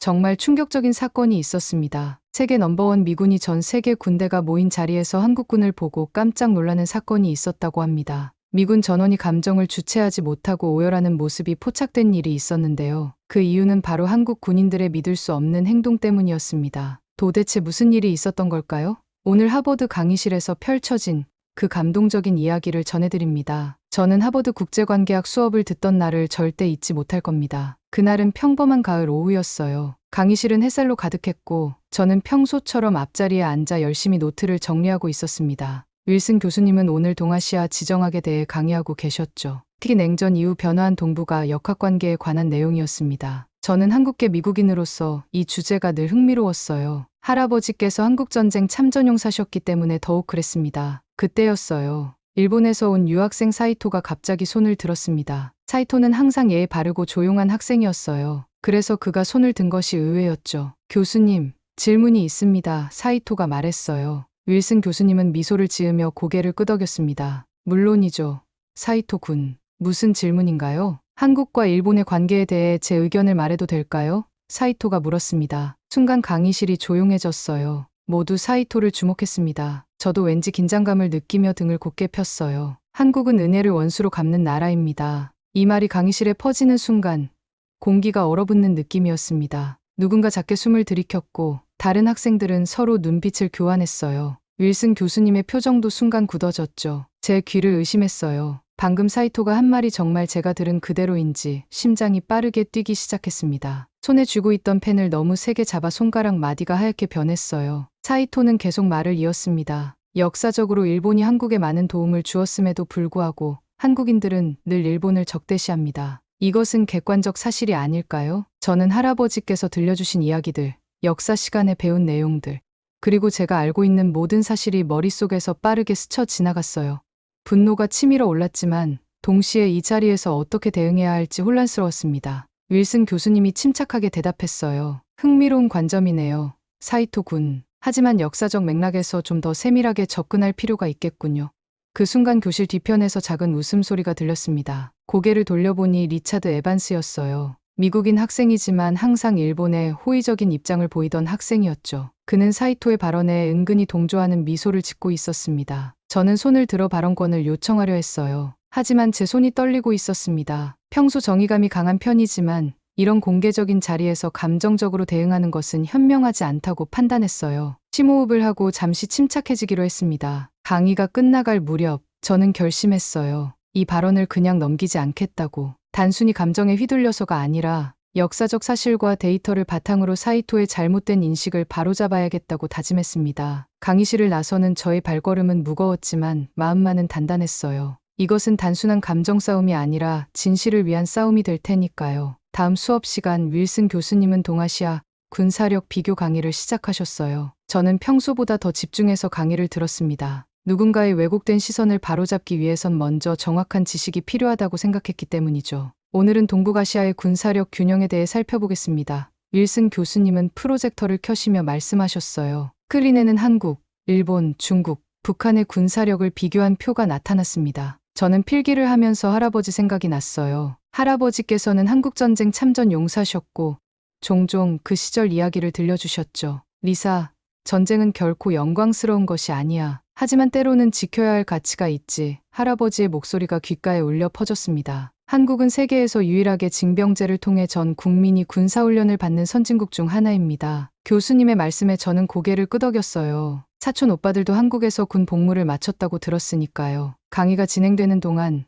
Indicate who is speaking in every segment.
Speaker 1: 정말 충격적인 사건이 있었습니다. 세계 넘버원 미군이 전 세계 군대가 모인 자리에서 한국군을 보고 깜짝 놀라는 사건이 있었다고 합니다. 미군 전원이 감정을 주체하지 못하고 오열하는 모습이 포착된 일이 있었는데요. 그 이유는 바로 한국 군인들의 믿을 수 없는 행동 때문이었습니다. 도대체 무슨 일이 있었던 걸까요? 오늘 하버드 강의실에서 펼쳐진 그 감동적인 이야기를 전해드립니다. 저는 하버드 국제관계학 수업을 듣던 날을 절대 잊지 못할 겁니다. 그날은 평범한 가을 오후였어요. 강의실은 햇살로 가득했고 저는 평소처럼 앞자리에 앉아 열심히 노트를 정리하고 있었습니다. 윌슨 교수님은 오늘 동아시아 지정학에 대해 강의하고 계셨죠. 특히 냉전 이후 변화한 동북아 역학관계에 관한 내용이었습니다. 저는 한국계 미국인으로서 이 주제가 늘 흥미로웠어요. 할아버지께서 한국전쟁 참전용사셨기 때문에 더욱 그랬습니다. 그때였어요. 일본에서 온 유학생 사이토가 갑자기 손을 들었습니다. 사이토는 항상 예의 바르고 조용한 학생이었어요. 그래서 그가 손을 든 것이 의외였죠. 교수님, 질문이 있습니다. 사이토가 말했어요. 윌슨 교수님은 미소를 지으며 고개를 끄덕였습니다. 물론이죠. 사이토 군. 무슨 질문인가요? 한국과 일본의 관계에 대해 제 의견을 말해도 될까요? 사이토가 물었습니다. 순간 강의실이 조용해졌어요. 모두 사이토를 주목했습니다. 저도 왠지 긴장감을 느끼며 등을 곧게 폈어요. 한국은 은혜를 원수로 갚는 나라입니다. 이 말이 강의실에 퍼지는 순간 공기가 얼어붙는 느낌이었습니다. 누군가 작게 숨을 들이켰고 다른 학생들은 서로 눈빛을 교환했어요. 윌슨 교수님의 표정도 순간 굳어졌죠. 제 귀를 의심했어요. 방금 사이토가 한 말이 정말 제가 들은 그대로인지 심장이 빠르게 뛰기 시작했습니다. 손에 쥐고 있던 펜을 너무 세게 잡아 손가락 마디가 하얗게 변했어요. 사이토는 계속 말을 이었습니다. 역사적으로 일본이 한국에 많은 도움을 주었음에도 불구하고 한국인들은 늘 일본을 적대시합니다. 이것은 객관적 사실이 아닐까요? 저는 할아버지께서 들려주신 이야기들, 역사 시간에 배운 내용들, 그리고 제가 알고 있는 모든 사실이 머릿속에서 빠르게 스쳐 지나갔어요. 분노가 치밀어 올랐지만 동시에 이 자리에서 어떻게 대응해야 할지 혼란스러웠습니다. 윌슨 교수님이 침착하게 대답했어요. 흥미로운 관점이네요. 사이토 군. 하지만 역사적 맥락에서 좀 더 세밀하게 접근할 필요가 있겠군요. 그 순간 교실 뒤편에서 작은 웃음소리가 들렸습니다. 고개를 돌려보니 리차드 에반스였어요. 미국인 학생이지만 항상 일본에 호의적인 입장을 보이던 학생이었죠. 그는 사이토의 발언에 은근히 동조하는 미소를 짓고 있었습니다. 저는 손을 들어 발언권을 요청하려 했어요. 하지만 제 손이 떨리고 있었습니다. 평소 정의감이 강한 편이지만 이런 공개적인 자리에서 감정적으로 대응하는 것은 현명하지 않다고 판단했어요. 심호흡을 하고 잠시 침착해지기로 했습니다. 강의가 끝나갈 무렵 저는 결심했어요. 이 발언을 그냥 넘기지 않겠다고. 단순히 감정에 휘둘려서가 아니라 역사적 사실과 데이터를 바탕으로 사이토의 잘못된 인식을 바로잡아야겠다고 다짐했습니다. 강의실을 나서는 저의 발걸음은 무거웠지만 마음만은 단단했어요. 이것은 단순한 감정 싸움이 아니라 진실을 위한 싸움이 될 테니까요. 다음 수업 시간 윌슨 교수님은 동아시아 군사력 비교 강의를 시작하셨어요. 저는 평소보다 더 집중해서 강의를 들었습니다. 누군가의 왜곡된 시선을 바로잡기 위해선 먼저 정확한 지식이 필요하다고 생각했기 때문이죠. 오늘은 동북아시아의 군사력 균형에 대해 살펴보겠습니다. 윌슨 교수님은 프로젝터를 켜시며 말씀하셨어요. 스크린에는 한국, 일본, 중국, 북한의 군사력을 비교한 표가 나타났습니다. 저는 필기를 하면서 할아버지 생각이 났어요. 할아버지께서는 한국전쟁 참전 용사셨고 종종 그 시절 이야기를 들려주셨죠. 리사, 전쟁은 결코 영광스러운 것이 아니야. 하지만 때로는 지켜야 할 가치가 있지. 할아버지의 목소리가 귓가에 울려 퍼졌습니다. 한국은 세계에서 유일하게 징병제를 통해 전 국민이 군사훈련을 받는 선진국 중 하나입니다. 교수님의 말씀에 저는 고개를 끄덕였어요. 사촌 오빠들도 한국에서 군 복무를 마쳤다고 들었으니까요. 강의가 진행되는 동안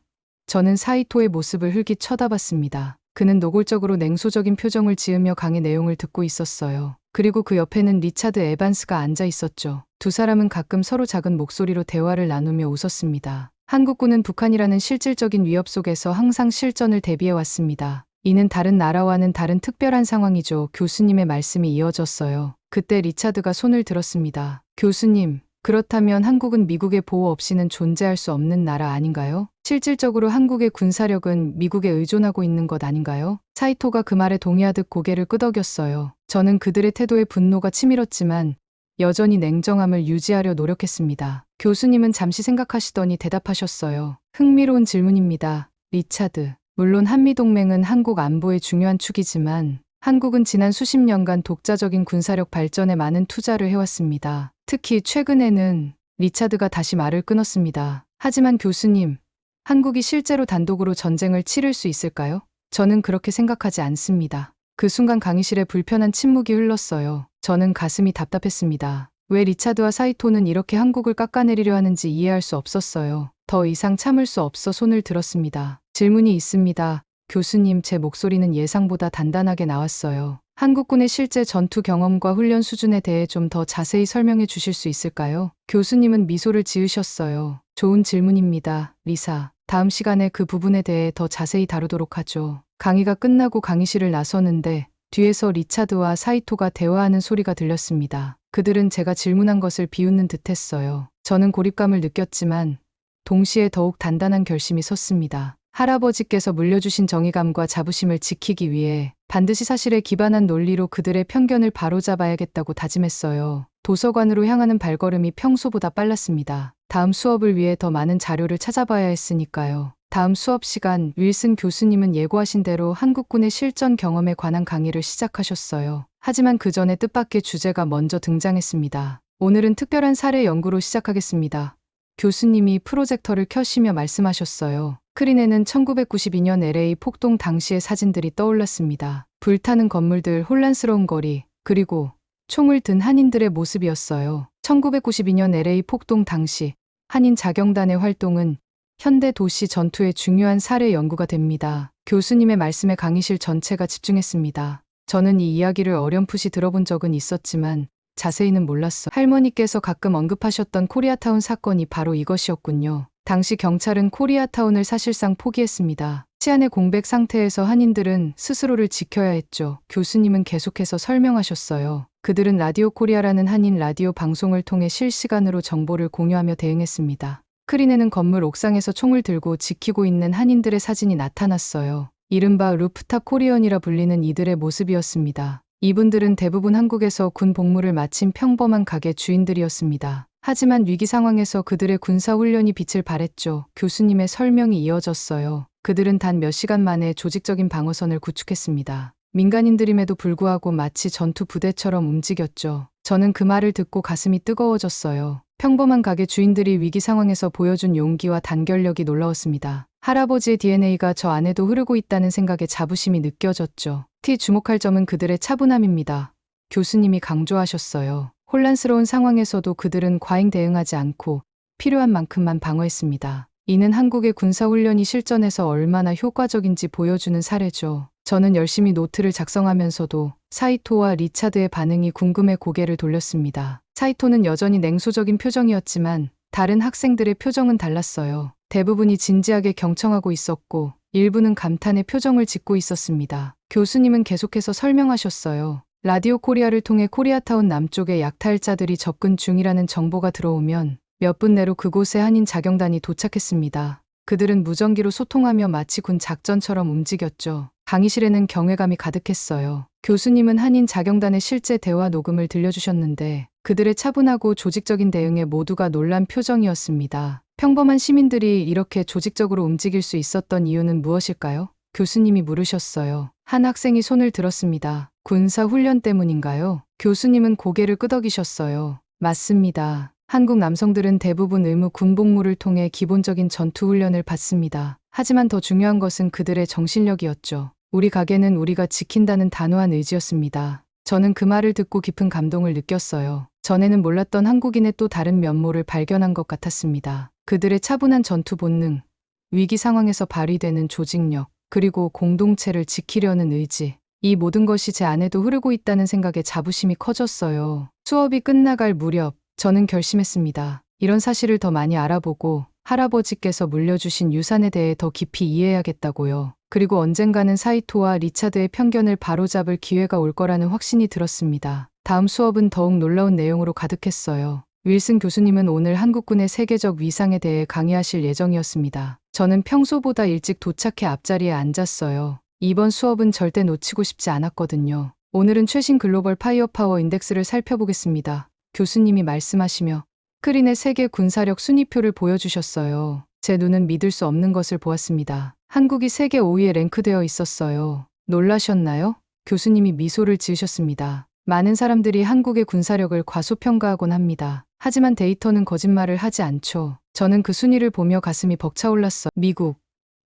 Speaker 1: 저는 사이토의 모습을 흘깃 쳐다봤습니다. 그는 노골적으로 냉소적인 표정을 지으며 강의 내용을 듣고 있었어요. 그리고 그 옆에는 리차드 에반스가 앉아 있었죠. 두 사람은 가끔 서로 작은 목소리로 대화를 나누며 웃었습니다. 한국군은 북한이라는 실질적인 위협 속에서 항상 실전을 대비해 왔습니다. 이는 다른 나라와는 다른 특별한 상황이죠. 교수님의 말씀이 이어졌어요. 그때 리차드가 손을 들었습니다. 교수님, 그렇다면 한국은 미국의 보호 없이는 존재할 수 없는 나라 아닌가요? 실질적으로 한국의 군사력은 미국에 의존하고 있는 것 아닌가요? 사이토가 그 말에 동의하듯 고개를 끄덕였어요. 저는 그들의 태도에 분노가 치밀었지만 여전히 냉정함을 유지하려 노력했습니다. 교수님은 잠시 생각하시더니 대답하셨어요. 흥미로운 질문입니다. 리차드. 물론 한미동맹은 한국 안보의 중요한 축이지만 한국은 지난 수십 년간 독자적인 군사력 발전에 많은 투자를 해왔습니다. 특히 최근에는 리차드가 다시 말을 끊었습니다. 하지만 교수님, 한국이 실제로 단독으로 전쟁을 치를 수 있을까요? 저는 그렇게 생각하지 않습니다. 그 순간 강의실에 불편한 침묵이 흘렀어요. 저는 가슴이 답답했습니다. 왜 리차드와 사이토는 이렇게 한국을 깎아내리려 하는지 이해할 수 없었어요. 더 이상 참을 수 없어 손을 들었습니다. 질문이 있습니다. 교수님, 제 목소리는 예상보다 단단하게 나왔어요. 한국군의 실제 전투 경험과 훈련 수준에 대해 좀 더 자세히 설명해 주실 수 있을까요? 교수님은 미소를 지으셨어요. 좋은 질문입니다, 리사. 다음 시간에 그 부분에 대해 더 자세히 다루도록 하죠. 강의가 끝나고 강의실을 나서는데 뒤에서 리차드와 사이토가 대화하는 소리가 들렸습니다. 그들은 제가 질문한 것을 비웃는 듯했어요. 저는 고립감을 느꼈지만 동시에 더욱 단단한 결심이 섰습니다. 할아버지께서 물려주신 정의감과 자부심을 지키기 위해 반드시 사실에 기반한 논리로 그들의 편견을 바로잡아야겠다고 다짐했어요. 도서관으로 향하는 발걸음이 평소보다 빨랐습니다. 다음 수업을 위해 더 많은 자료를 찾아봐야 했으니까요. 다음 수업 시간, 윌슨 교수님은 예고하신 대로 한국군의 실전 경험에 관한 강의를 시작하셨어요. 하지만 그 전에 뜻밖의 주제가 먼저 등장했습니다. 오늘은 특별한 사례 연구로 시작하겠습니다. 교수님이 프로젝터를 켜시며 말씀하셨어요. 스크린에는 1992년 LA 폭동 당시의 사진들이 떠올랐습니다. 불타는 건물들, 혼란스러운 거리, 그리고 총을 든 한인들의 모습이었어요. 1992년 LA 폭동 당시 한인 자경단의 활동은 현대 도시 전투의 중요한 사례 연구가 됩니다. 교수님의 말씀에 강의실 전체가 집중했습니다. 저는 이 이야기를 어렴풋이 들어본 적은 있었지만 자세히는 몰랐어요. 할머니께서 가끔 언급하셨던 코리아타운 사건이 바로 이것이었군요. 당시 경찰은 코리아타운을 사실상 포기했습니다. 치안의 공백 상태에서 한인들은 스스로를 지켜야 했죠. 교수님은 계속해서 설명하셨어요. 그들은 라디오 코리아라는 한인 라디오 방송을 통해 실시간으로 정보를 공유하며 대응했습니다. 스크린에는 건물 옥상에서 총을 들고 지키고 있는 한인들의 사진이 나타났어요. 이른바 루프탑 코리언이라 불리는 이들의 모습이었습니다. 이분들은 대부분 한국에서 군 복무를 마친 평범한 가게 주인들이었습니다. 하지만 위기 상황에서 그들의 군사 훈련이 빛을 발했죠. 교수님의 설명이 이어졌어요. 그들은 단 몇 시간 만에 조직적인 방어선을 구축했습니다. 민간인들임에도 불구하고 마치 전투 부대처럼 움직였죠. 저는 그 말을 듣고 가슴이 뜨거워졌어요. 평범한 가게 주인들이 위기 상황에서 보여준 용기와 단결력이 놀라웠습니다. 할아버지의 DNA가 저 안에도 흐르고 있다는 생각에 자부심이 느껴졌죠. 주목할 점은 그들의 차분함입니다. 교수님이 강조하셨어요. 혼란스러운 상황에서도 그들은 과잉 대응하지 않고 필요한 만큼만 방어했습니다. 이는 한국의 군사훈련이 실전에서 얼마나 효과적인지 보여주는 사례죠. 저는 열심히 노트를 작성하면서도 사이토와 리차드의 반응이 궁금해 고개를 돌렸습니다. 사이토는 여전히 냉소적인 표정이었지만 다른 학생들의 표정은 달랐어요. 대부분이 진지하게 경청하고 있었고 일부는 감탄의 표정을 짓고 있었습니다. 교수님은 계속해서 설명하셨어요. 라디오 코리아를 통해 코리아타운 남쪽에 약탈자들이 접근 중이라는 정보가 들어오면 몇 분 내로 그곳에 한인 자경단이 도착했습니다. 그들은 무전기로 소통하며 마치 군 작전처럼 움직였죠. 강의실에는 경외감이 가득했어요. 교수님은 한인 자경단의 실제 대화 녹음을 들려주셨는데 그들의 차분하고 조직적인 대응에 모두가 놀란 표정이었습니다. 평범한 시민들이 이렇게 조직적으로 움직일 수 있었던 이유는 무엇일까요? 교수님이 물으셨어요. 한 학생이 손을 들었습니다. 군사 훈련 때문인가요? 교수님은 고개를 끄덕이셨어요. 맞습니다. 한국 남성들은 대부분 의무 군복무를 통해 기본적인 전투 훈련을 받습니다. 하지만 더 중요한 것은 그들의 정신력이었죠. 우리 가게는 우리가 지킨다는 단호한 의지였습니다. 저는 그 말을 듣고 깊은 감동을 느꼈어요. 전에는 몰랐던 한국인의 또 다른 면모를 발견한 것 같았습니다. 그들의 차분한 전투 본능, 위기 상황에서 발휘되는 조직력, 그리고 공동체를 지키려는 의지. 이 모든 것이 제 안에도 흐르고 있다는 생각에 자부심이 커졌어요. 수업이 끝나갈 무렵 저는 결심했습니다. 이런 사실을 더 많이 알아보고 할아버지께서 물려주신 유산에 대해 더 깊이 이해해야겠다고요. 그리고 언젠가는 사이토와 리차드의 편견을 바로잡을 기회가 올 거라는 확신이 들었습니다. 다음 수업은 더욱 놀라운 내용으로 가득했어요. 윌슨 교수님은 오늘 한국군의 세계적 위상에 대해 강의하실 예정이었습니다. 저는 평소보다 일찍 도착해 앞자리에 앉았어요. 이번 수업은 절대 놓치고 싶지 않았거든요. 오늘은 최신 글로벌 파이어파워 인덱스를 살펴보겠습니다. 교수님이 말씀하시며 스크린에 세계 군사력 순위표를 보여주셨어요. 제 눈은 믿을 수 없는 것을 보았습니다. 한국이 세계 5위에 랭크되어 있었어요. 놀라셨나요? 교수님이 미소를 지으셨습니다. 많은 사람들이 한국의 군사력을 과소평가하곤 합니다. 하지만 데이터는 거짓말을 하지 않죠. 저는 그 순위를 보며 가슴이 벅차올랐어. 미국,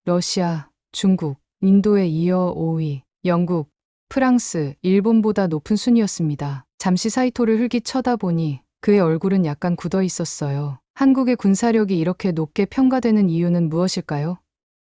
Speaker 1: 러시아, 중국, 인도에 이어 5위, 영국, 프랑스, 일본보다 높은 순위였습니다. 잠시 사이토를 흘깃 쳐다보니 그의 얼굴은 약간 굳어 있었어요. 한국의 군사력이 이렇게 높게 평가되는 이유는 무엇일까요?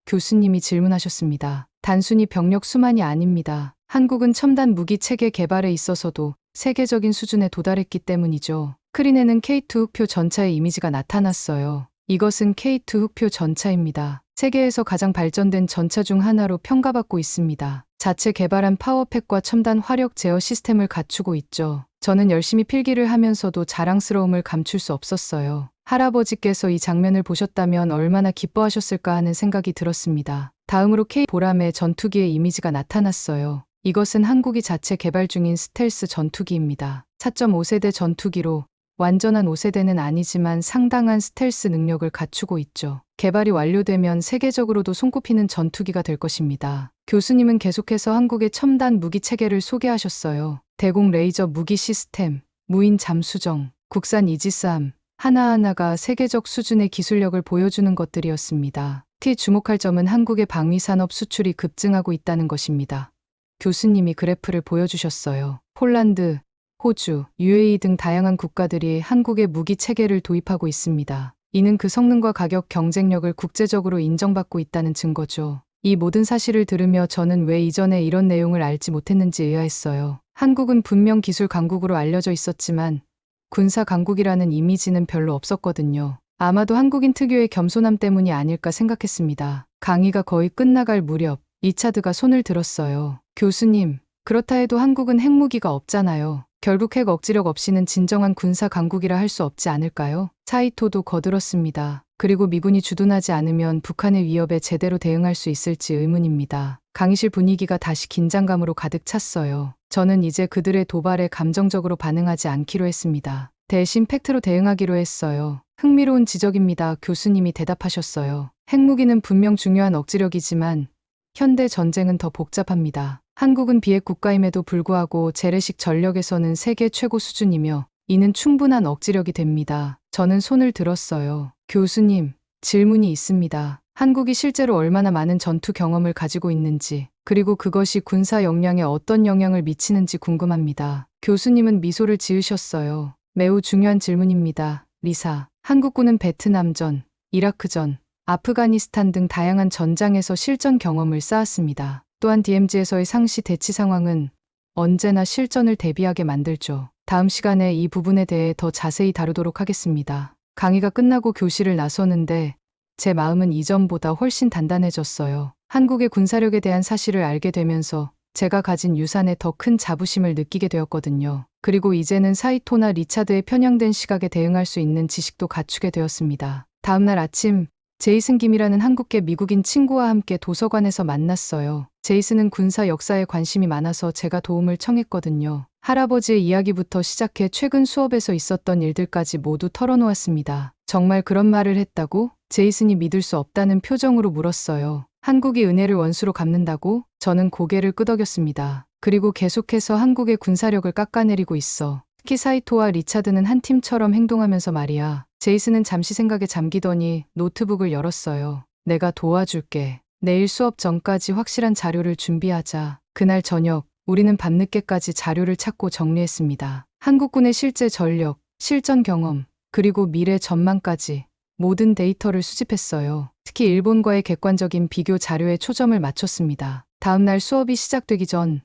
Speaker 1: 교수님이 질문하셨습니다. 단순히 병력 수만이 아닙니다. 한국은 첨단 무기 체계 개발에 있어서도 세계적인 수준에 도달했기 때문이죠. 스크린에는 K2 흑표 전차의 이미지가 나타났어요. 이것은 K2 흑표 전차입니다. 세계에서 가장 발전된 전차 중 하나로 평가받고 있습니다. 자체 개발한 파워팩과 첨단 화력 제어 시스템을 갖추고 있죠. 저는 열심히 필기를 하면서도 자랑스러움을 감출 수 없었어요. 할아버지께서 이 장면을 보셨다면 얼마나 기뻐하셨을까 하는 생각이 들었습니다. 다음으로 K 보람의 전투기의 이미지가 나타났어요. 이것은 한국이 자체 개발 중인 스텔스 전투기입니다. 4.5세대 전투기로 완전한 5세대는 아니지만 상당한 스텔스 능력을 갖추고 있죠. 개발이 완료되면 세계적으로도 손꼽히는 전투기가 될 것입니다. 교수님은 계속해서 한국의 첨단 무기 체계를 소개하셨어요. 대공 레이저 무기 시스템, 무인 잠수정, 국산 이지스함, 하나하나가 세계적 수준의 기술력을 보여주는 것들이었습니다. 특히 주목할 점은 한국의 방위산업 수출이 급증하고 있다는 것입니다. 교수님이 그래프를 보여주셨어요. 폴란드, 호주, UAE 등 다양한 국가들이 한국의 무기 체계를 도입하고 있습니다. 이는 그 성능과 가격 경쟁력을 국제적으로 인정받고 있다는 증거죠. 이 모든 사실을 들으며 저는 왜 이전에 이런 내용을 알지 못했는지 의아했어요. 한국은 분명 기술 강국으로 알려져 있었지만 군사 강국이라는 이미지는 별로 없었거든요. 아마도 한국인 특유의 겸손함 때문이 아닐까 생각했습니다. 강의가 거의 끝나갈 무렵 리차드가 손을 들었어요. 교수님, 그렇다 해도 한국은 핵무기가 없잖아요. 결국 핵 억지력 없이는 진정한 군사 강국이라 할 수 없지 않을까요? 사이토도 거들었습니다. 그리고 미군이 주둔하지 않으면 북한의 위협에 제대로 대응할 수 있을지 의문입니다. 강의실 분위기가 다시 긴장감으로 가득 찼어요. 저는 이제 그들의 도발에 감정적으로 반응하지 않기로 했습니다. 대신 팩트로 대응하기로 했어요. 흥미로운 지적입니다. 교수님이 대답하셨어요. 핵무기는 분명 중요한 억지력이지만 현대 전쟁은 더 복잡합니다. 한국은 비핵 국가임에도 불구하고 재래식 전력에서는 세계 최고 수준이며 이는 충분한 억지력이 됩니다. 저는 손을 들었어요. 교수님, 질문이 있습니다. 한국이 실제로 얼마나 많은 전투 경험을 가지고 있는지, 그리고 그것이 군사 역량에 어떤 영향을 미치는지 궁금합니다. 교수님은 미소를 지으셨어요. 매우 중요한 질문입니다. 리사, 한국군은 베트남전, 이라크전, 아프가니스탄 등 다양한 전장에서 실전 경험을 쌓았습니다. 또한 DMZ에서의 상시 대치 상황은 언제나 실전을 대비하게 만들죠. 다음 시간에 이 부분에 대해 더 자세히 다루도록 하겠습니다. 강의가 끝나고 교실을 나서는데 제 마음은 이전보다 훨씬 단단해졌어요. 한국의 군사력에 대한 사실을 알게 되면서 제가 가진 유산에 더 큰 자부심을 느끼게 되었거든요. 그리고 이제는 사이토나 리차드의 편향된 시각에 대응할 수 있는 지식도 갖추게 되었습니다. 다음날 아침, 제이슨 김이라는 한국계 미국인 친구와 함께 도서관에서 만났어요. 제이슨은 군사 역사에 관심이 많아서 제가 도움을 청했거든요. 할아버지의 이야기부터 시작해 최근 수업에서 있었던 일들까지 모두 털어놓았습니다. 정말 그런 말을 했다고? 제이슨이 믿을 수 없다는 표정으로 물었어요. 한국이 은혜를 원수로 갚는다고? 저는 고개를 끄덕였습니다. 그리고 계속해서 한국의 군사력을 깎아내리고 있어. 특히 사이토와 리차드는 한 팀처럼 행동하면서 말이야. 제이슨은 잠시 생각에 잠기더니 노트북을 열었어요. 내가 도와줄게. 내일 수업 전까지 확실한 자료를 준비하자. 그날 저녁, 우리는 밤늦게까지 자료를 찾고 정리했습니다. 한국군의 실제 전력, 실전 경험, 그리고 미래 전망까지 모든 데이터를 수집했어요. 특히 일본과의 객관적인 비교 자료에 초점을 맞췄습니다. 다음 날 수업이 시작되기 전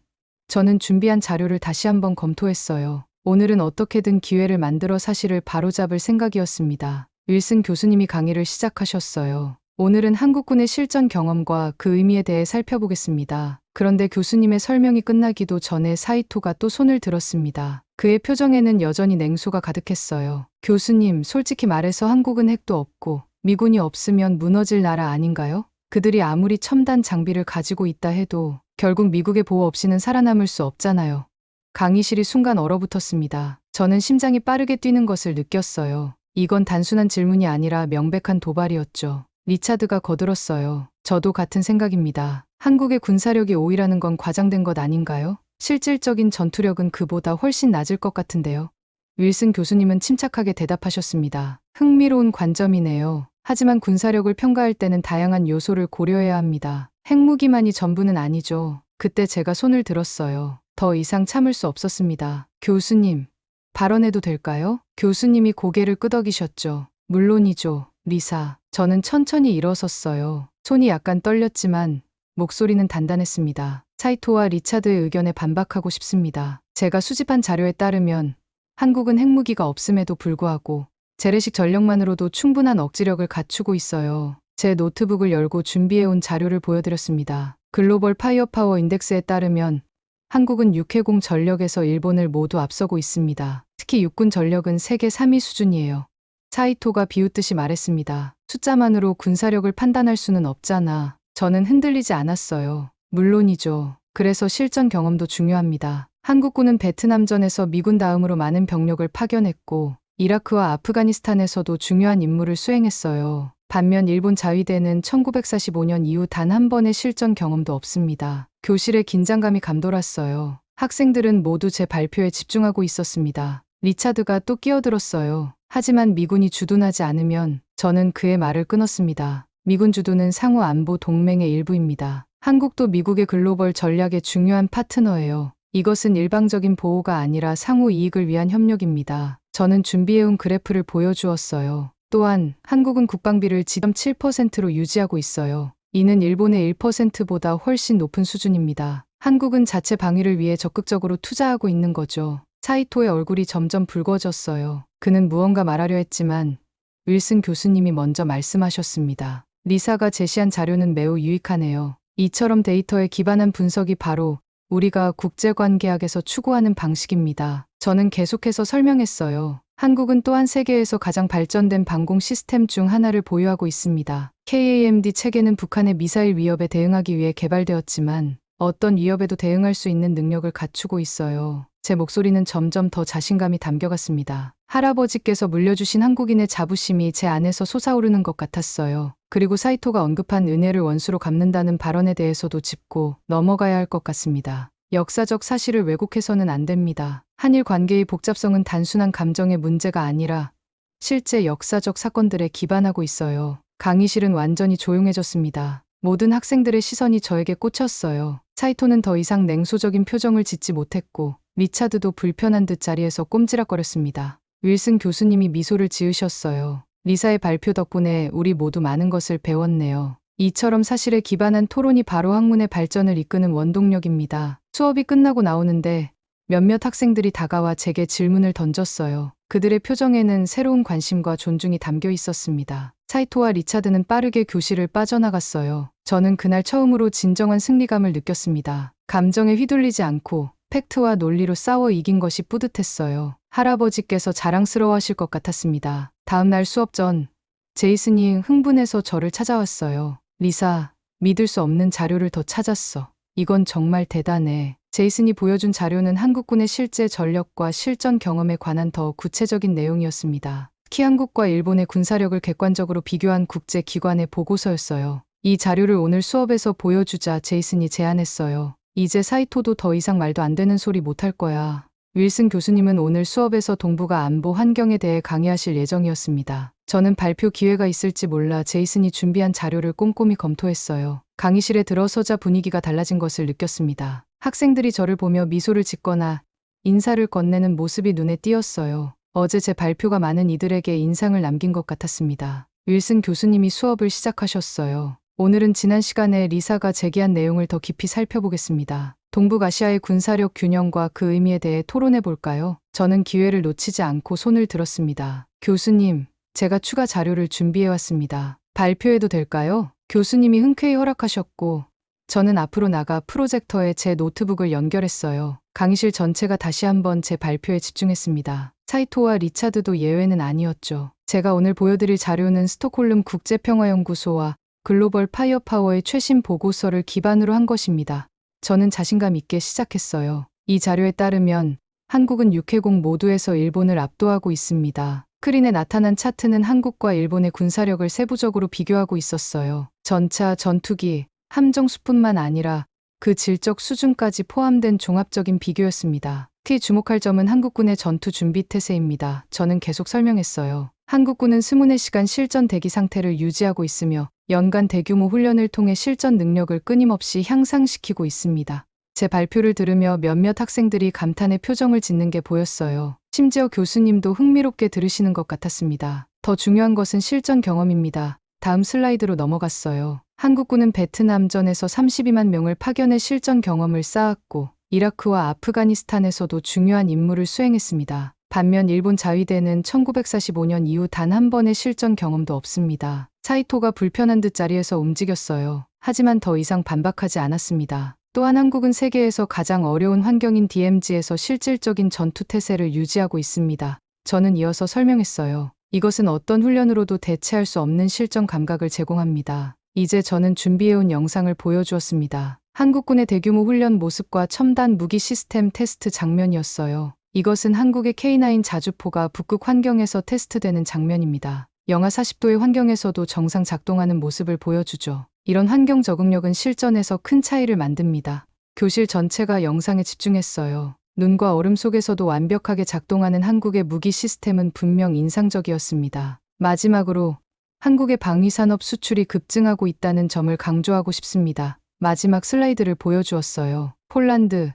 Speaker 1: 저는 준비한 자료를 다시 한번 검토했어요. 오늘은 어떻게든 기회를 만들어 사실을 바로잡을 생각이었습니다. 윌슨 교수님이 강의를 시작하셨어요. 오늘은 한국군의 실전 경험과 그 의미에 대해 살펴보겠습니다. 그런데 교수님의 설명이 끝나기도 전에 사이토가 또 손을 들었습니다. 그의 표정에는 여전히 냉소가 가득했어요. 교수님, 솔직히 말해서 한국은 핵도 없고 미군이 없으면 무너질 나라 아닌가요? 그들이 아무리 첨단 장비를 가지고 있다 해도 결국 미국의 보호 없이는 살아남을 수 없잖아요. 강의실이 순간 얼어붙었습니다. 저는 심장이 빠르게 뛰는 것을 느꼈어요. 이건 단순한 질문이 아니라 명백한 도발이었죠. 리차드가 거들었어요. 저도 같은 생각입니다. 한국의 군사력이 5위라는 건 과장된 것 아닌가요? 실질적인 전투력은 그보다 훨씬 낮을 것 같은데요. 윌슨 교수님은 침착하게 대답하셨습니다. 흥미로운 관점이네요. 하지만 군사력을 평가할 때는 다양한 요소를 고려해야 합니다. 핵무기만이 전부는 아니죠. 그때 제가 손을 들었어요. 더 이상 참을 수 없었습니다. 교수님, 발언해도 될까요? 교수님이 고개를 끄덕이셨죠. 물론이죠, 리사. 저는 천천히 일어섰어요. 손이 약간 떨렸지만 목소리는 단단했습니다. 사이토와 리차드의 의견에 반박하고 싶습니다. 제가 수집한 자료에 따르면 한국은 핵무기가 없음에도 불구하고 재래식 전력만으로도 충분한 억지력을 갖추고 있어요. 제 노트북을 열고 준비해온 자료를 보여드렸습니다. 글로벌 파이어파워 인덱스에 따르면 한국은 육해공 전력에서 일본을 모두 앞서고 있습니다. 특히 육군 전력은 세계 3위 수준이에요. 사이토가 비웃듯이 말했습니다. 숫자만으로 군사력을 판단할 수는 없잖아. 저는 흔들리지 않았어요. 물론이죠. 그래서 실전 경험도 중요합니다. 한국군은 베트남전에서 미군 다음으로 많은 병력을 파견했고 이라크와 아프가니스탄에서도 중요한 임무를 수행했어요. 반면 일본 자위대는 1945년 이후 단 한 번의 실전 경험도 없습니다. 교실에 긴장감이 감돌았어요. 학생들은 모두 제 발표에 집중하고 있었습니다. 리차드가 또 끼어들었어요. 하지만 미군이 주둔하지 않으면 저는 그의 말을 끊었습니다. 미군 주둔은 상호 안보 동맹의 일부입니다. 한국도 미국의 글로벌 전략의 중요한 파트너예요. 이것은 일방적인 보호가 아니라 상호 이익을 위한 협력입니다. 저는 준비해온 그래프를 보여주었어요. 또한 한국은 국방비를 지점7%로 유지하고 있어요. 이는 일본의 1%보다 훨씬 높은 수준입니다. 한국은 자체 방위를 위해 적극적으로 투자하고 있는 거죠. 사이토의 얼굴이 점점 붉어졌어요. 그는 무언가 말하려 했지만 윌슨 교수님이 먼저 말씀하셨습니다. 리사가 제시한 자료는 매우 유익하네요. 이처럼 데이터에 기반한 분석이 바로 우리가 국제관계학에서 추구하는 방식입니다. 저는 계속해서 설명했어요. 한국은 또한 세계에서 가장 발전된 방공 시스템 중 하나를 보유하고 있습니다. KAMD 체계는 북한의 미사일 위협에 대응하기 위해 개발되었지만 어떤 위협에도 대응할 수 있는 능력을 갖추고 있어요. 제 목소리는 점점 더 자신감이 담겨갔습니다. 할아버지께서 물려주신 한국인의 자부심이 제 안에서 솟아오르는 것 같았어요. 그리고 사이토가 언급한 은혜를 원수로 갚는다는 발언에 대해서도 짚고 넘어가야 할 것 같습니다. 역사적 사실을 왜곡해서는 안 됩니다. 한일 관계의 복잡성은 단순한 감정의 문제가 아니라 실제 역사적 사건들에 기반하고 있어요. 강의실은 완전히 조용해졌습니다. 모든 학생들의 시선이 저에게 꽂혔어요. 사이토는 더 이상 냉소적인 표정을 짓지 못했고 리차드도 불편한 듯 자리에서 꼼지락거렸습니다. 윌슨 교수님이 미소를 지으셨어요. 리사의 발표 덕분에 우리 모두 많은 것을 배웠네요. 이처럼 사실에 기반한 토론이 바로 학문의 발전을 이끄는 원동력입니다. 수업이 끝나고 나오는데 몇몇 학생들이 다가와 제게 질문을 던졌어요. 그들의 표정에는 새로운 관심과 존중이 담겨 있었습니다. 사이토와 리차드는 빠르게 교실을 빠져나갔어요. 저는 그날 처음으로 진정한 승리감을 느꼈습니다. 감정에 휘둘리지 않고 팩트와 논리로 싸워 이긴 것이 뿌듯했어요. 할아버지께서 자랑스러워하실 것 같았습니다. 다음 날 수업 전 제이슨이 흥분해서 저를 찾아왔어요. 리사, 믿을 수 없는 자료를 더 찾았어. 이건 정말 대단해. 제이슨이 보여준 자료는 한국군의 실제 전력과 실전 경험에 관한 더 구체적인 내용이었습니다. 특히 한국과 일본의 군사력을 객관적으로 비교한 국제기관의 보고서였어요. 이 자료를 오늘 수업에서 보여주자 제이슨이 제안했어요. 이제 사이토도 더 이상 말도 안 되는 소리 못할 거야. 윌슨 교수님은 오늘 수업에서 동북아 안보 환경에 대해 강의하실 예정이었습니다. 저는 발표 기회가 있을지 몰라 제이슨이 준비한 자료를 꼼꼼히 검토했어요. 강의실에 들어서자 분위기가 달라진 것을 느꼈습니다. 학생들이 저를 보며 미소를 짓거나 인사를 건네는 모습이 눈에 띄었어요. 어제 제 발표가 많은 이들에게 인상을 남긴 것 같았습니다. 윌슨 교수님이 수업을 시작하셨어요. 오늘은 지난 시간에 리사가 제기한 내용을 더 깊이 살펴보겠습니다. 동북아시아의 군사력 균형과 그 의미에 대해 토론해 볼까요? 저는 기회를 놓치지 않고 손을 들었습니다. 교수님, 제가 추가 자료를 준비해 왔습니다. 발표해도 될까요? 교수님이 흔쾌히 허락하셨고 저는 앞으로 나가 프로젝터에 제 노트북을 연결했어요. 강의실 전체가 다시 한번 제 발표에 집중했습니다. 사이토와 리차드도 예외는 아니었죠. 제가 오늘 보여드릴 자료는 스톡홀름 국제평화연구소와 글로벌 파이어파워의 최신 보고서를 기반으로 한 것입니다. 저는 자신감 있게 시작했어요. 이 자료에 따르면 한국은 육해공 모두에서 일본을 압도하고 있습니다. 스크린에 나타난 차트는 한국과 일본의 군사력을 세부적으로 비교하고 있었어요. 전차, 전투기, 함정수뿐만 아니라 그 질적 수준까지 포함된 종합적인 비교였습니다. 특히 주목할 점은 한국군의 전투 준비 태세입니다. 저는 계속 설명했어요. 한국군은 24시간 실전 대기 상태를 유지하고 있으며 연간 대규모 훈련을 통해 실전 능력을 끊임없이 향상시키고 있습니다. 제 발표를 들으며 몇몇 학생들이 감탄의 표정을 짓는 게 보였어요. 심지어 교수님도 흥미롭게 들으시는 것 같았습니다. 더 중요한 것은 실전 경험입니다. 다음 슬라이드로 넘어갔어요. 한국군은 베트남전에서 32만 명을 파견해 실전 경험을 쌓았고 이라크와 아프가니스탄에서도 중요한 임무를 수행했습니다. 반면 일본 자위대는 1945년 이후 단 한 번의 실전 경험도 없습니다. 사이토가 불편한 듯 자리에서 움직였어요. 하지만 더 이상 반박하지 않았습니다. 또한 한국은 세계에서 가장 어려운 환경인 DMZ에서 실질적인 전투 태세를 유지하고 있습니다. 저는 이어서 설명했어요. 이것은 어떤 훈련으로도 대체할 수 없는 실전 감각을 제공합니다. 이제 저는 준비해온 영상을 보여주었습니다. 한국군의 대규모 훈련 모습과 첨단 무기 시스템 테스트 장면이었어요. 이것은 한국의 K9 자주포가 북극 환경에서 테스트되는 장면입니다. 영하 40도의 환경에서도 정상 작동하는 모습을 보여주죠. 이런 환경 적응력은 실전에서 큰 차이를 만듭니다. 교실 전체가 영상에 집중했어요. 눈과 얼음 속에서도 완벽하게 작동하는 한국의 무기 시스템은 분명 인상적이었습니다. 마지막으로 한국의 방위산업 수출이 급증하고 있다는 점을 강조하고 싶습니다. 마지막 슬라이드를 보여주었어요. 폴란드,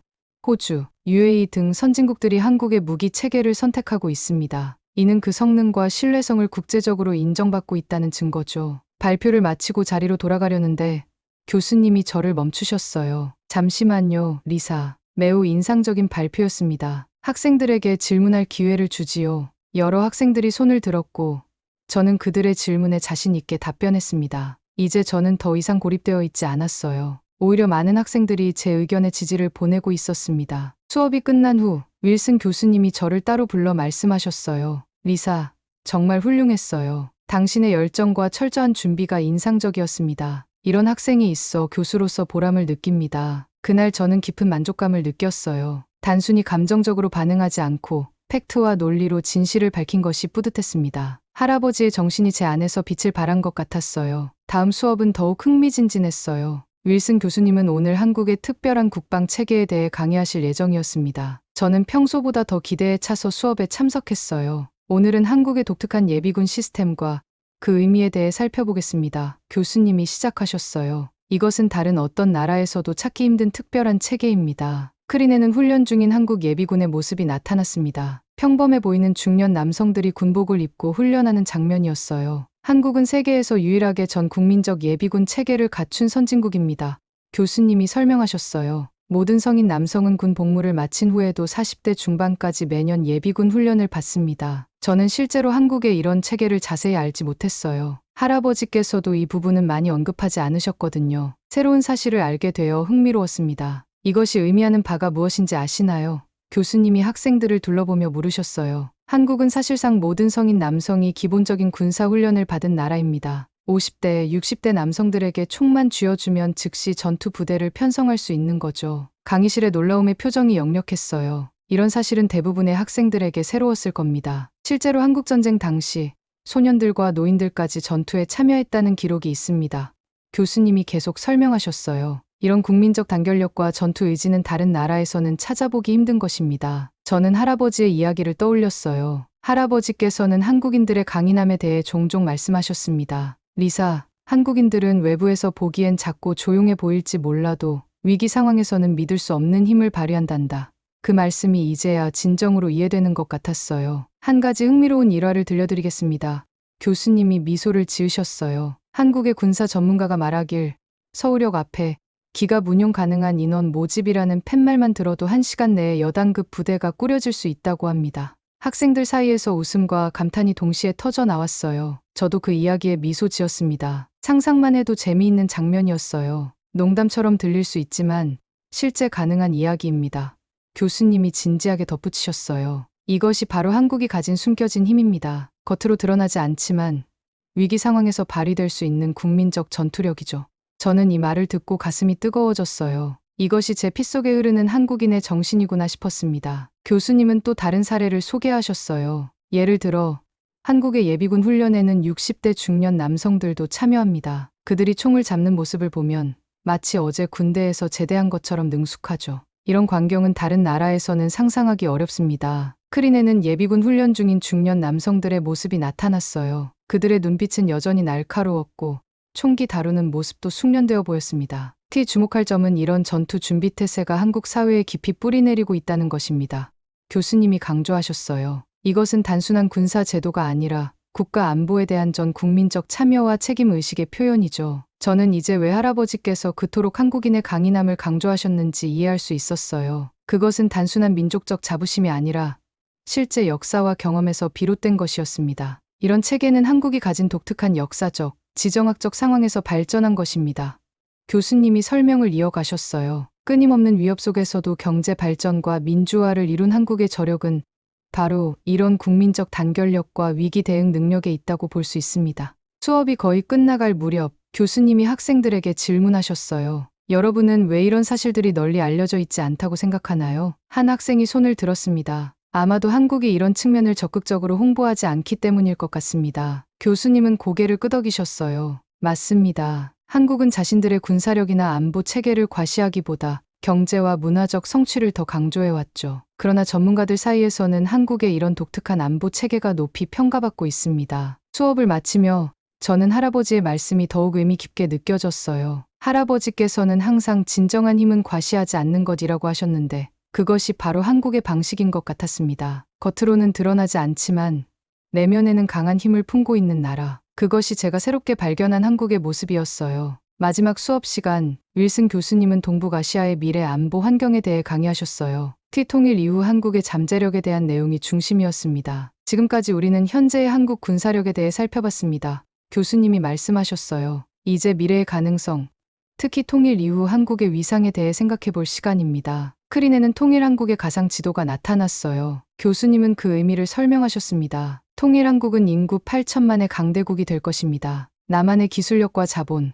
Speaker 1: 호주, UAE 등 선진국들이 한국의 무기 체계를 선택하고 있습니다. 이는 그 성능과 신뢰성을 국제적으로 인정받고 있다는 증거죠. 발표를 마치고 자리로 돌아가려는데 교수님이 저를 멈추셨어요. 잠시만요, 리사. 매우 인상적인 발표였습니다. 학생들에게 질문할 기회를 주지요. 여러 학생들이 손을 들었고 저는 그들의 질문에 자신 있게 답변했습니다. 이제 저는 더 이상 고립되어 있지 않았어요. 오히려 많은 학생들이 제 의견에 지지를 보내고 있었습니다. 수업이 끝난 후 윌슨 교수님이 저를 따로 불러 말씀하셨어요. 리사, 정말 훌륭했어요. 당신의 열정과 철저한 준비가 인상적이었습니다. 이런 학생이 있어 교수로서 보람을 느낍니다. 그날 저는 깊은 만족감을 느꼈어요. 단순히 감정적으로 반응하지 않고 팩트와 논리로 진실을 밝힌 것이 뿌듯했습니다. 할아버지의 정신이 제 안에서 빛을 발한 것 같았어요. 다음 수업은 더욱 흥미진진했어요. 윌슨 교수님은 오늘 한국의 특별한 국방 체계에 대해 강의하실 예정이었습니다. 저는 평소보다 더 기대에 차서 수업에 참석했어요. 오늘은 한국의 독특한 예비군 시스템과 그 의미에 대해 살펴보겠습니다. 교수님이 시작하셨어요. 이것은 다른 어떤 나라에서도 찾기 힘든 특별한 체계입니다. 스크린에는 훈련 중인 한국 예비군의 모습이 나타났습니다. 평범해 보이는 중년 남성들이 군복을 입고 훈련하는 장면이었어요. 한국은 세계에서 유일하게 전 국민적 예비군 체계를 갖춘 선진국입니다. 교수님이 설명하셨어요. 모든 성인 남성은 군 복무를 마친 후에도 40대 중반까지 매년 예비군 훈련을 받습니다. 저는 실제로 한국의 이런 체계를 자세히 알지 못했어요. 할아버지께서도 이 부분은 많이 언급하지 않으셨거든요. 새로운 사실을 알게 되어 흥미로웠습니다. 이것이 의미하는 바가 무엇인지 아시나요? 교수님이 학생들을 둘러보며 물으셨어요. 한국은 사실상 모든 성인 남성이 기본적인 군사훈련을 받은 나라입니다. 50대, 60대 남성들에게 총만 쥐어주면 즉시 전투 부대를 편성할 수 있는 거죠. 강의실의 놀라움의 표정이 역력했어요. 이런 사실은 대부분의 학생들에게 새로웠을 겁니다. 실제로 한국전쟁 당시 소년들과 노인들까지 전투에 참여했다는 기록이 있습니다. 교수님이 계속 설명하셨어요. 이런 국민적 단결력과 전투 의지는 다른 나라에서는 찾아보기 힘든 것입니다. 저는 할아버지의 이야기를 떠올렸어요. 할아버지께서는 한국인들의 강인함에 대해 종종 말씀하셨습니다. 리사, 한국인들은 외부에서 보기엔 작고 조용해 보일지 몰라도 위기 상황에서는 믿을 수 없는 힘을 발휘한단다. 그 말씀이 이제야 진정으로 이해되는 것 같았어요. 한 가지 흥미로운 일화를 들려드리겠습니다. 교수님이 미소를 지으셨어요. 한국의 군사 전문가가 말하길 서울역 앞에 기갑 운용 가능한 인원 모집이라는 팻말만 들어도 1시간 내에 여단급 부대가 꾸려질 수 있다고 합니다. 학생들 사이에서 웃음과 감탄이 동시에 터져 나왔어요. 저도 그 이야기에 미소 지었습니다. 상상만 해도 재미있는 장면이었어요. 농담처럼 들릴 수 있지만 실제 가능한 이야기입니다. 교수님이 진지하게 덧붙이셨어요. 이것이 바로 한국이 가진 숨겨진 힘입니다. 겉으로 드러나지 않지만 위기 상황에서 발휘될 수 있는 국민적 전투력이죠. 저는 이 말을 듣고 가슴이 뜨거워졌어요. 이것이 제 피 속에 흐르는 한국인의 정신이구나 싶었습니다. 교수님은 또 다른 사례를 소개하셨어요. 예를 들어 한국의 예비군 훈련에는 60대 중년 남성들도 참여합니다. 그들이 총을 잡는 모습을 보면 마치 어제 군대에서 제대한 것처럼 능숙하죠. 이런 광경은 다른 나라에서는 상상하기 어렵습니다. 크린에는 예비군 훈련 중인 중년 남성들의 모습이 나타났어요. 그들의 눈빛은 여전히 날카로웠고 총기 다루는 모습도 숙련되어 보였습니다. 주목할 점은 이런 전투 준비 태세가 한국 사회에 깊이 뿌리내리고 있다는 것입니다. 교수님이 강조하셨어요. 이것은 단순한 군사 제도가 아니라 국가 안보에 대한 전 국민적 참여와 책임 의식의 표현이죠. 저는 이제 왜 할아버지께서 그토록 한국인의 강인함을 강조하셨는지 이해할 수 있었어요. 그것은 단순한 민족적 자부심이 아니라 실제 역사와 경험에서 비롯된 것이었습니다. 이런 체계는 한국이 가진 독특한 역사적, 지정학적 상황에서 발전한 것입니다. 교수님이 설명을 이어가셨어요. 끊임없는 위협 속에서도 경제 발전과 민주화를 이룬 한국의 저력은 바로 이런 국민적 단결력과 위기 대응 능력에 있다고 볼 수 있습니다. 수업이 거의 끝나갈 무렵 교수님이 학생들에게 질문하셨어요. 여러분은 왜 이런 사실들이 널리 알려져 있지 않다고 생각하나요? 한 학생이 손을 들었습니다. 아마도 한국이 이런 측면을 적극적으로 홍보하지 않기 때문일 것 같습니다. 교수님은 고개를 끄덕이셨어요. 맞습니다. 한국은 자신들의 군사력이나 안보 체계를 과시하기보다 경제와 문화적 성취를 더 강조해왔죠. 그러나 전문가들 사이에서는 한국의 이런 독특한 안보 체계가 높이 평가받고 있습니다. 수업을 마치며 저는 할아버지의 말씀이 더욱 의미 깊게 느껴졌어요. 할아버지께서는 항상 진정한 힘은 과시하지 않는 것이라고 하셨는데 그것이 바로 한국의 방식인 것 같았습니다. 겉으로는 드러나지 않지만 내면에는 강한 힘을 품고 있는 나라. 그것이 제가 새롭게 발견한 한국의 모습이었어요. 마지막 수업 시간, 윌슨 교수님은 동북아시아의 미래 안보 환경에 대해 강의하셨어요. 통일 이후 한국의 잠재력에 대한 내용이 중심이었습니다. 지금까지 우리는 현재의 한국 군사력에 대해 살펴봤습니다. 교수님이 말씀하셨어요. 이제 미래의 가능성, 특히 통일 이후 한국의 위상에 대해 생각해 볼 시간입니다. 크린에는 통일 한국의 가상 지도가 나타났어요. 교수님은 그 의미를 설명하셨습니다. 통일 한국은 인구 8천만의 강대국이 될 것입니다. 남한의 기술력과 자본,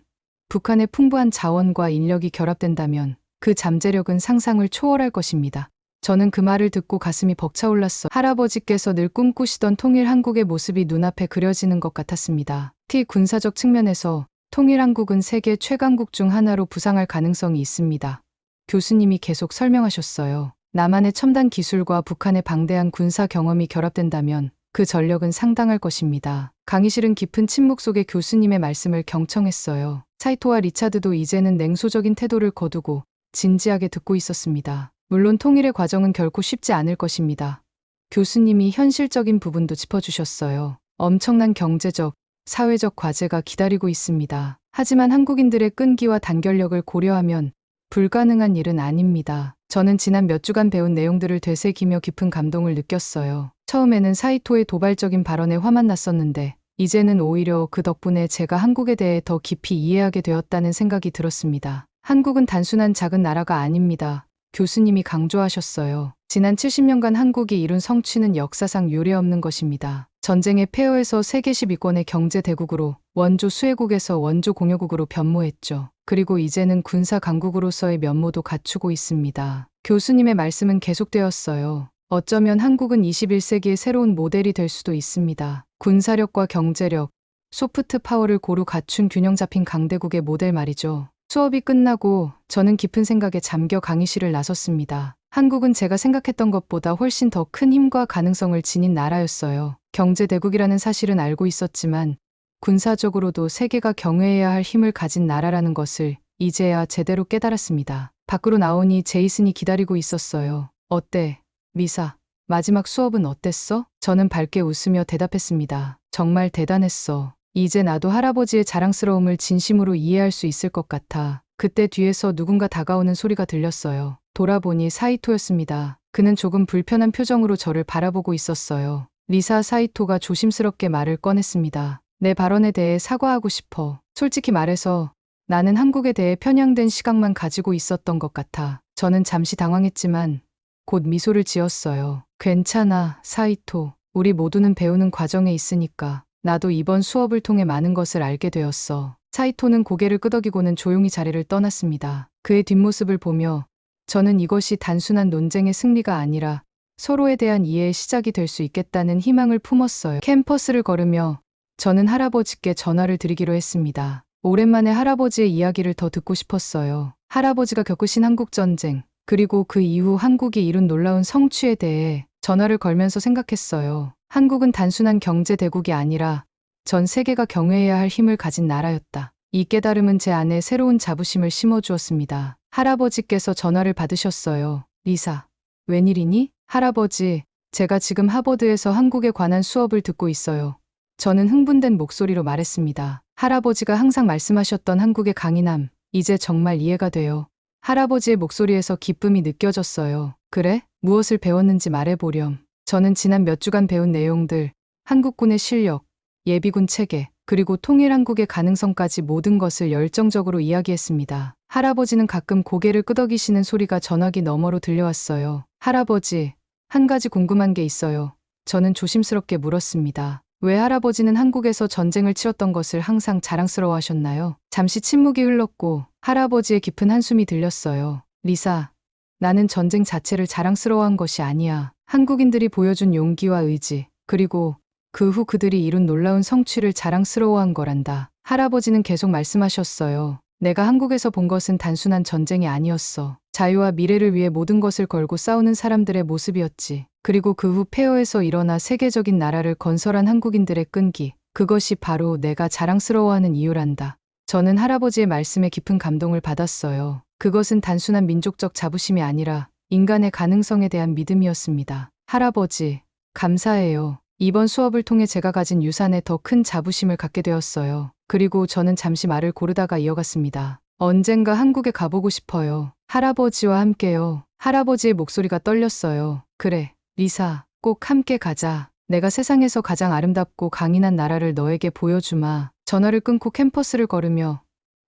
Speaker 1: 북한의 풍부한 자원과 인력이 결합된다면 그 잠재력은 상상을 초월할 것입니다. 저는 그 말을 듣고 가슴이 벅차올랐어. 할아버지께서 늘 꿈꾸시던 통일 한국의 모습이 눈앞에 그려지는 것 같았습니다. 군사적 측면에서 통일 한국은 세계 최강국 중 하나로 부상할 가능성이 있습니다. 교수님이 계속 설명하셨어요. 남한의 첨단 기술과 북한의 방대한 군사 경험이 결합된다면 그 전력은 상당할 것입니다. 강의실은 깊은 침묵 속에 교수님의 말씀을 경청했어요. 사이토와 리차드도 이제는 냉소적인 태도를 거두고 진지하게 듣고 있었습니다. 물론 통일의 과정은 결코 쉽지 않을 것입니다. 교수님이 현실적인 부분도 짚어주셨어요. 엄청난 경제적, 사회적 과제가 기다리고 있습니다. 하지만 한국인들의 끈기와 단결력을 고려하면 불가능한 일은 아닙니다. 저는 지난 몇 주간 배운 내용들을 되새기며 깊은 감동을 느꼈어요. 처음에는 사이토의 도발적인 발언에 화만 났었는데 이제는 오히려 그 덕분에 제가 한국에 대해 더 깊이 이해하게 되었다는 생각이 들었습니다. 한국은 단순한 작은 나라가 아닙니다. 교수님이 강조하셨어요. 지난 70년간 한국이 이룬 성취는 역사상 유례없는 것입니다. 전쟁의 폐허에서 세계 10위권의 경제 대국으로, 원조 수혜국에서 원조 공여국으로 변모했죠. 그리고 이제는 군사 강국으로서의 면모도 갖추고 있습니다. 교수님의 말씀은 계속되었어요. 어쩌면 한국은 21세기의 새로운 모델이 될 수도 있습니다. 군사력과 경제력, 소프트 파워를 고루 갖춘 균형 잡힌 강대국의 모델 말이죠. 수업이 끝나고 저는 깊은 생각에 잠겨 강의실을 나섰습니다. 한국은 제가 생각했던 것보다 훨씬 더 큰 힘과 가능성을 지닌 나라였어요. 경제대국이라는 사실은 알고 있었지만 군사적으로도 세계가 경외해야 할 힘을 가진 나라라는 것을 이제야 제대로 깨달았습니다. 밖으로 나오니 제이슨이 기다리고 있었어요. 어때, 리사? 마지막 수업은 어땠어? 저는 밝게 웃으며 대답했습니다. 정말 대단했어. 이제 나도 할아버지의 자랑스러움을 진심으로 이해할 수 있을 것 같아. 그때 뒤에서 누군가 다가오는 소리가 들렸어요. 돌아보니 사이토였습니다. 그는 조금 불편한 표정으로 저를 바라보고 있었어요. 리사, 사이토가 조심스럽게 말을 꺼냈습니다. 내 발언에 대해 사과하고 싶어. 솔직히 말해서 나는 한국에 대해 편향된 시각만 가지고 있었던 것 같아. 저는 잠시 당황했지만 곧 미소를 지었어요. 괜찮아, 사이토. 우리 모두는 배우는 과정에 있으니까. 나도 이번 수업을 통해 많은 것을 알게 되었어. 사이토는 고개를 끄덕이고는 조용히 자리를 떠났습니다. 그의 뒷모습을 보며 저는 이것이 단순한 논쟁의 승리가 아니라 서로에 대한 이해의 시작이 될 수 있겠다는 희망을 품었어요. 캠퍼스를 걸으며 저는 할아버지께 전화를 드리기로 했습니다. 오랜만에 할아버지의 이야기를 더 듣고 싶었어요. 할아버지가 겪으신 한국전쟁, 그리고 그 이후 한국이 이룬 놀라운 성취에 대해 전화를 걸면서 생각했어요. 한국은 단순한 경제 대국이 아니라 전 세계가 경외해야 할 힘을 가진 나라였다. 이 깨달음은 제 안에 새로운 자부심을 심어주었습니다. 할아버지께서 전화를 받으셨어요. 리사, 웬일이니? 할아버지, 제가 지금 하버드에서 한국에 관한 수업을 듣고 있어요. 저는 흥분된 목소리로 말했습니다. 할아버지가 항상 말씀하셨던 한국의 강인함, 이제 정말 이해가 돼요. 할아버지의 목소리에서 기쁨이 느껴졌어요. 그래? 무엇을 배웠는지 말해보렴. 저는 지난 몇 주간 배운 내용들, 한국군의 실력, 예비군 체계, 그리고 통일 한국의 가능성까지 모든 것을 열정적으로 이야기했습니다. 할아버지는 가끔 고개를 끄덕이시는 소리가 전화기 너머로 들려왔어요. 할아버지, 한 가지 궁금한 게 있어요. 저는 조심스럽게 물었습니다. 왜 할아버지는 한국에서 전쟁을 치렀던 것을 항상 자랑스러워 하셨나요? 잠시 침묵이 흘렀고 할아버지의 깊은 한숨이 들렸어요. 리사, 나는 전쟁 자체를 자랑스러워한 것이 아니야. 한국인들이 보여준 용기와 의지, 그리고 그 후 그들이 이룬 놀라운 성취를 자랑스러워한 거란다. 할아버지는 계속 말씀하셨어요. 내가 한국에서 본 것은 단순한 전쟁이 아니었어. 자유와 미래를 위해 모든 것을 걸고 싸우는 사람들의 모습이었지. 그리고 그 후 폐허에서 일어나 세계적인 나라를 건설한 한국인들의 끈기. 그것이 바로 내가 자랑스러워하는 이유란다. 저는 할아버지의 말씀에 깊은 감동을 받았어요. 그것은 단순한 민족적 자부심이 아니라 인간의 가능성에 대한 믿음이었습니다. 할아버지, 감사해요. 이번 수업을 통해 제가 가진 유산에 더 큰 자부심을 갖게 되었어요. 그리고 저는 잠시 말을 고르다가 이어갔습니다. 언젠가 한국에 가보고 싶어요. 할아버지와 함께요. 할아버지의 목소리가 떨렸어요. 그래, 리사, 꼭 함께 가자. 내가 세상에서 가장 아름답고 강인한 나라를 너에게 보여주마. 전화를 끊고 캠퍼스를 걸으며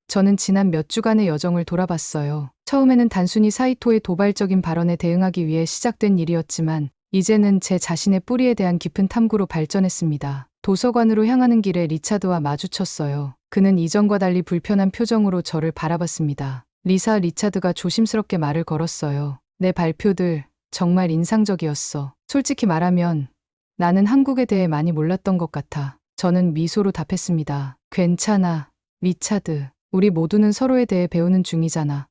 Speaker 1: 저는 지난 몇 주간의 여정을 돌아봤어요. 처음에는 단순히 사이토의 도발적인 발언에 대응하기 위해 시작된 일이었지만 이제는 제 자신의 뿌리에 대한 깊은 탐구로 발전했습니다. 도서관으로 향하는 길에 리차드와 마주쳤어요. 그는 이전과 달리 불편한 표정으로 저를 바라봤습니다. 리사, 리차드가 조심스럽게 말을 걸었어요. 내 발표들 정말 인상적이었어. 솔직히 말하면 나는 한국에 대해 많이 몰랐던 것 같아. 저는 미소로 답했습니다. 괜찮아, 리차드. 우리 모두는 서로에 대해 배우는 중이잖아.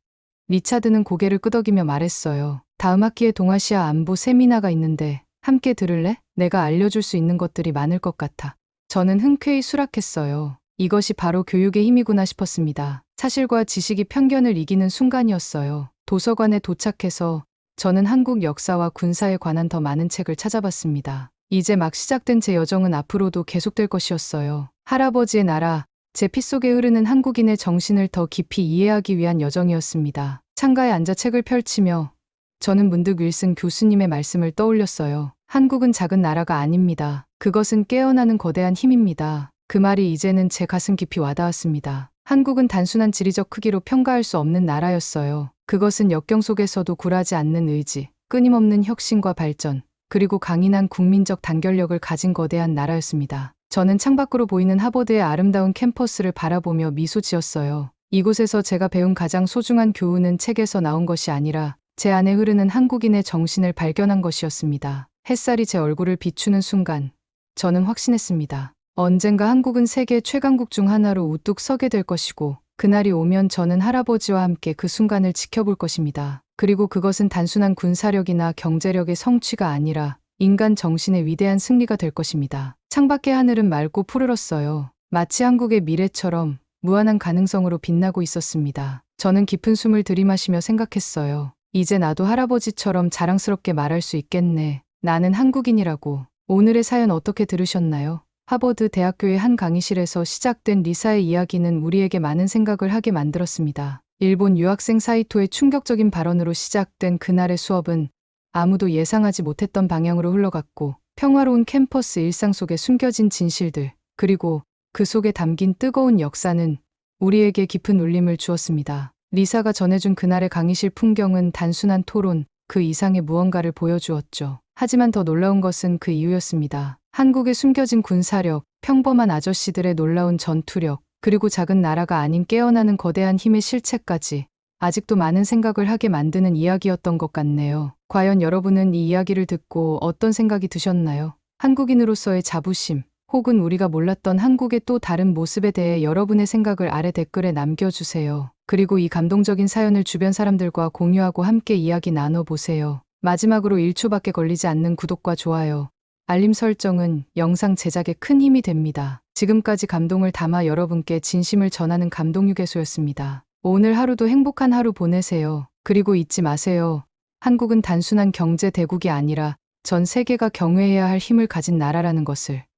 Speaker 1: 리차드는 고개를 끄덕이며 말했어요. 다음 학기에 동아시아 안보 세미나가 있는데 함께 들을래? 내가 알려줄 수 있는 것들이 많을 것 같아. 저는 흔쾌히 수락했어요. 이것이 바로 교육의 힘이구나 싶었습니다. 사실과 지식이 편견을 이기는 순간이었어요. 도서관에 도착해서 저는 한국 역사와 군사에 관한 더 많은 책을 찾아봤습니다. 이제 막 시작된 제 여정은 앞으로도 계속될 것이었어요. 할아버지의 나라, 제 피 속에 흐르는 한국인의 정신을 더 깊이 이해하기 위한 여정이었습니다. 창가에 앉아 책을 펼치며 저는 문득 윌슨 교수님의 말씀을 떠올렸어요. 한국은 작은 나라가 아닙니다. 그것은 깨어나는 거대한 힘입니다. 그 말이 이제는 제 가슴 깊이 와닿았습니다. 한국은 단순한 지리적 크기로 평가할 수 없는 나라였어요. 그것은 역경 속에서도 굴하지 않는 의지, 끊임없는 혁신과 발전, 그리고 강인한 국민적 단결력을 가진 거대한 나라였습니다. 저는 창밖으로 보이는 하버드의 아름다운 캠퍼스를 바라보며 미소 지었어요. 이곳에서 제가 배운 가장 소중한 교훈은 책에서 나온 것이 아니라 제 안에 흐르는 한국인의 정신을 발견한 것이었습니다. 햇살이 제 얼굴을 비추는 순간 저는 확신했습니다. 언젠가 한국은 세계 최강국 중 하나로 우뚝 서게 될 것이고 그날이 오면 저는 할아버지와 함께 그 순간을 지켜볼 것입니다. 그리고 그것은 단순한 군사력이나 경제력의 성취가 아니라 인간 정신의 위대한 승리가 될 것입니다. 창밖의 하늘은 맑고 푸르렀어요. 마치 한국의 미래처럼 무한한 가능성으로 빛나고 있었습니다. 저는 깊은 숨을 들이마시며 생각했어요. 이제 나도 할아버지처럼 자랑스럽게 말할 수 있겠네. 나는 한국인이라고. 오늘의 사연 어떻게 들으셨나요? 하버드 대학교의 한 강의실에서 시작된 리사의 이야기는 우리에게 많은 생각을 하게 만들었습니다. 일본 유학생 사이토의 충격적인 발언으로 시작된 그날의 수업은 아무도 예상하지 못했던 방향으로 흘러갔고 평화로운 캠퍼스 일상 속에 숨겨진 진실들, 그리고 그 속에 담긴 뜨거운 역사는 우리에게 깊은 울림을 주었습니다. 리사가 전해준 그날의 강의실 풍경은 단순한 토론, 그 이상의 무언가를 보여주었죠. 하지만 더 놀라운 것은 그 이유였습니다. 한국에 숨겨진 군사력, 평범한 아저씨들의 놀라운 전투력, 그리고 작은 나라가 아닌 깨어나는 거대한 힘의 실체까지 아직도 많은 생각을 하게 만드는 이야기였던 것 같네요. 과연 여러분은 이 이야기를 듣고 어떤 생각이 드셨나요? 한국인으로서의 자부심, 혹은 우리가 몰랐던 한국의 또 다른 모습에 대해 여러분의 생각을 아래 댓글에 남겨주세요. 그리고 이 감동적인 사연을 주변 사람들과 공유하고 함께 이야기 나눠보세요. 마지막으로 1초밖에 걸리지 않는 구독과 좋아요, 알림 설정은 영상 제작에 큰 힘이 됩니다. 지금까지 감동을 담아 여러분께 진심을 전하는 감동유개소였습니다. 오늘 하루도 행복한 하루 보내세요. 그리고 잊지 마세요. 한국은 단순한 경제 대국이 아니라 전 세계가 경외해야 할 힘을 가진 나라라는 것을.